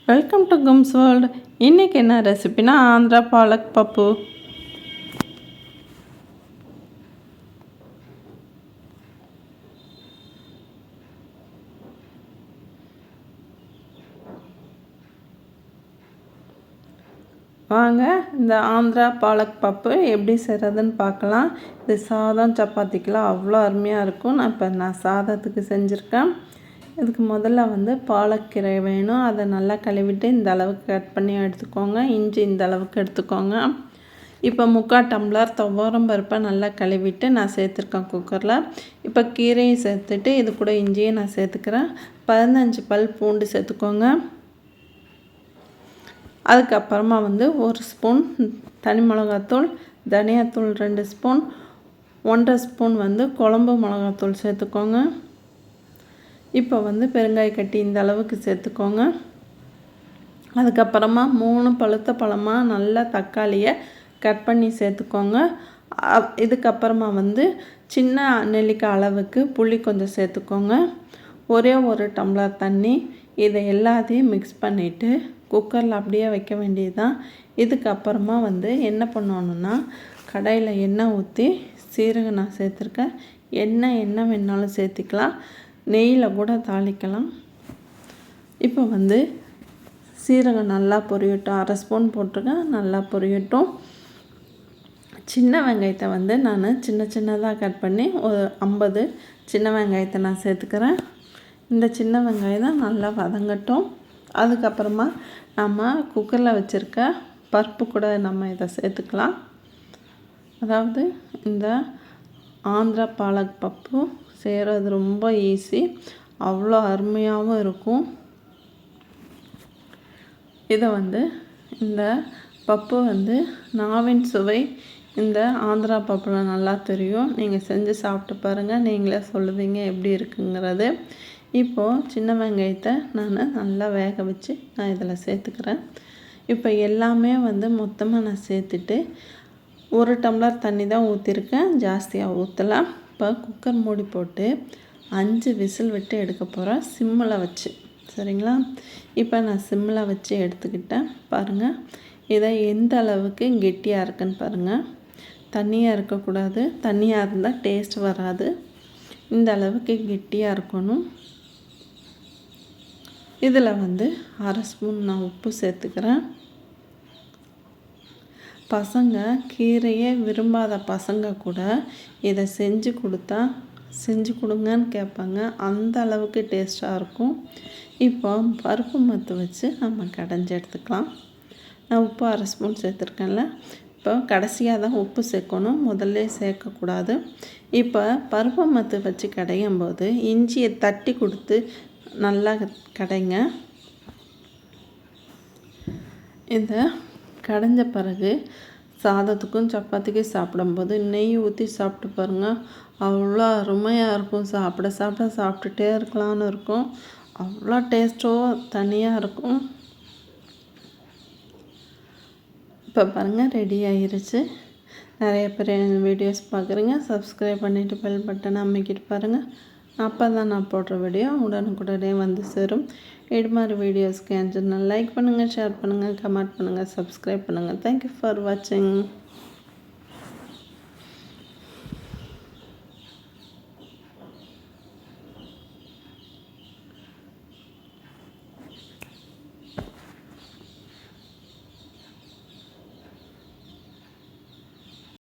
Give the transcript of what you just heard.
Welcome to கும்ஸ் world. இன்றைக்கி என்ன ரெசிபினா ஆந்திரா பாலக் பப்பு. வாங்க இந்த ஆந்திரா பாலக் பப்பு எப்படி செய்கிறதுன்னு பார்க்கலாம். இது சாதம் சப்பாத்திக்கெலாம் அவ்வளோ அருமையாக இருக்கும். நான் சாதத்துக்கு செஞ்சுருக்கேன். இதுக்கு முதல்ல பாலக்கீரை வேணும். அதை நல்லா கழுவிட்டு இந்த அளவுக்கு கட் பண்ணி எடுத்துக்கோங்க. இஞ்சி இந்த அளவுக்கு எடுத்துக்கோங்க. இப்போ 3/4 டம்ளர் துவரம் பருப்பை நல்லா கழுவிட்டு நான் சேர்த்துருக்கேன் குக்கரில். இப்போ கீரையும் சேர்த்துட்டு இது கூட இஞ்சியும் நான் சேர்த்துக்கிறேன். 15 பல் பூண்டு சேர்த்துக்கோங்க. அதுக்கப்புறமா 1 ஸ்பூன் தனி மிளகாத்தூள், தனியாத்தூள் 2 ஸ்பூன், 1.5 ஸ்பூன் குழம்பு மிளகாத்தூள் சேர்த்துக்கோங்க. இப்போ பெருங்காய கட்டி இந்த அளவுக்கு சேர்த்துக்கோங்க. அதுக்கப்புறமா 3 பழுத்த பழமாக நல்லா தக்காளியை கட் பண்ணி சேர்த்துக்கோங்க. இதுக்கப்புறமா சின்ன நெல்லிக்காய் அளவுக்கு புளி கொஞ்சம் சேர்த்துக்கோங்க. ஒரே 1 டம்ளர் தண்ணி. இதை எல்லாத்தையும் மிக்ஸ் பண்ணிவிட்டு குக்கரில் அப்படியே வைக்க வேண்டியது தான். இதுக்கப்புறமா என்ன பண்ணணுன்னா கடாயில் எண்ணெய் ஊற்றி சீரகம் நான் சேர்த்துருக்கேன். எண்ணெய் வேணாலும் சேர்த்துக்கலாம், நெய்யில் கூட தாளிக்கலாம். இப்போ சீரகம் நல்லா பொரியட்டும். 1/2 ஸ்பூன் போட்டிருக்கேன், நல்லா பொரியட்டும். சின்ன வெங்காயத்தை நான் சின்னதாக கட் பண்ணி ஒரு 50 சின்ன வெங்காயத்தை நான் சேர்த்துக்கிறேன். இந்த சின்ன வெங்காயம் தான் நல்லா வதங்கட்டும். அதுக்கப்புறமா நம்ம குக்கரில் வச்சுருக்க பருப்பு கூட நம்ம இதை சேர்த்துக்கலாம். அதாவது இந்த ஆந்திரா பாலக் பப்பு செய்கிறது ரொம்ப ஈஸி, அவ்வளோ அருமையாகவும் இருக்கும். இதை இந்த பப்பு நாவின் சுவை இந்த ஆந்திரா பப்பில் நல்லா தெரியும். நீங்கள் செஞ்சு சாப்பிட்டு பாருங்கள், நீங்களே சொல்லுவீங்க எப்படி இருக்குங்கிறது. இப்போது சின்ன வெங்காயத்தை நான் நல்லா வேக வச்சு நான் இதில் சேர்த்துக்கிறேன். இப்போ எல்லாமே மொத்தமாக நான் சேர்த்துட்டு 1 டம்ளர் தண்ணி தான் ஊற்றிருக்கேன், ஜாஸ்தியாக ஊற்றலாம். இப்போ குக்கர் மூடி போட்டு 5 விசில் விட்டு எடுக்க போகிறேன், சிம்மில் வச்சு. சரிங்களா? இப்போ நான் சிம்மில் வச்சு எடுத்துக்கிட்டேன். பாருங்கள், இதை எந்த அளவுக்கு கெட்டியாக இருக்குன்னு பாருங்கள். தண்ணியாக இருக்கக்கூடாது, தண்ணியாக இருந்தால் டேஸ்ட் வராது. இந்த அளவுக்கு கெட்டியாக இருக்கணும். இதில் 1/2 ஸ்பூன் நான் உப்பு சேர்த்துக்கிறேன். பசங்க கீரையே விரும்பாத பசங்க கூட இதை செஞ்சு கொடுங்கன்னு கேட்பாங்க, அந்த அளவுக்கு டேஸ்ட்டாக இருக்கும். இப்போ பருப்பு மத்து வச்சு நம்ம கடைஞ்சி எடுத்துக்கலாம். நான் உப்பு 1/2 ஸ்பூன் சேர்த்துருக்கேன்ல, இப்போ கடைசியாக தான் உப்பு சேர்க்கணும், முதல்ல சேர்க்கக்கூடாது. இப்போ பருப்பு மத்து வச்சு கடையும் போது இஞ்சியை தட்டி கொடுத்து நல்லா கடைங்க. இதை கடைஞ்ச பிறகு சாதத்துக்கும் சப்பாத்திக்கும் சாப்பிடும்போது நெய் ஊற்றி சாப்பிட்டு பாருங்கள், அவ்வளோ அருமையாக இருக்கும். சாப்பிட்டுட்டே இருக்கலாம்னு இருக்கும். அவ்வளோ டேஸ்ட்டோ தனியாக இருக்கும். இப்போ பாருங்கள், ரெடி ஆகிருச்சு. நிறைய பேர் என் வீடியோஸ் பார்க்குறீங்க, சப்ஸ்கிரைப் பண்ணிவிட்டு பெல் பட்டனை அமைக்கிட்டு பாருங்கள். அப்போ தான் நான் போடுற வீடியோ உடனுக்குடனே சேரும். இது மாதிரி வீடியோஸ்க்கு என் சேனல் லைக் பண்ணுங்கள், ஷேர் பண்ணுங்கள், கமெண்ட் பண்ணுங்கள், சப்ஸ்கிரைப் பண்ணுங்கள். தேங்க்யூ ஃபார் வாட்சிங்.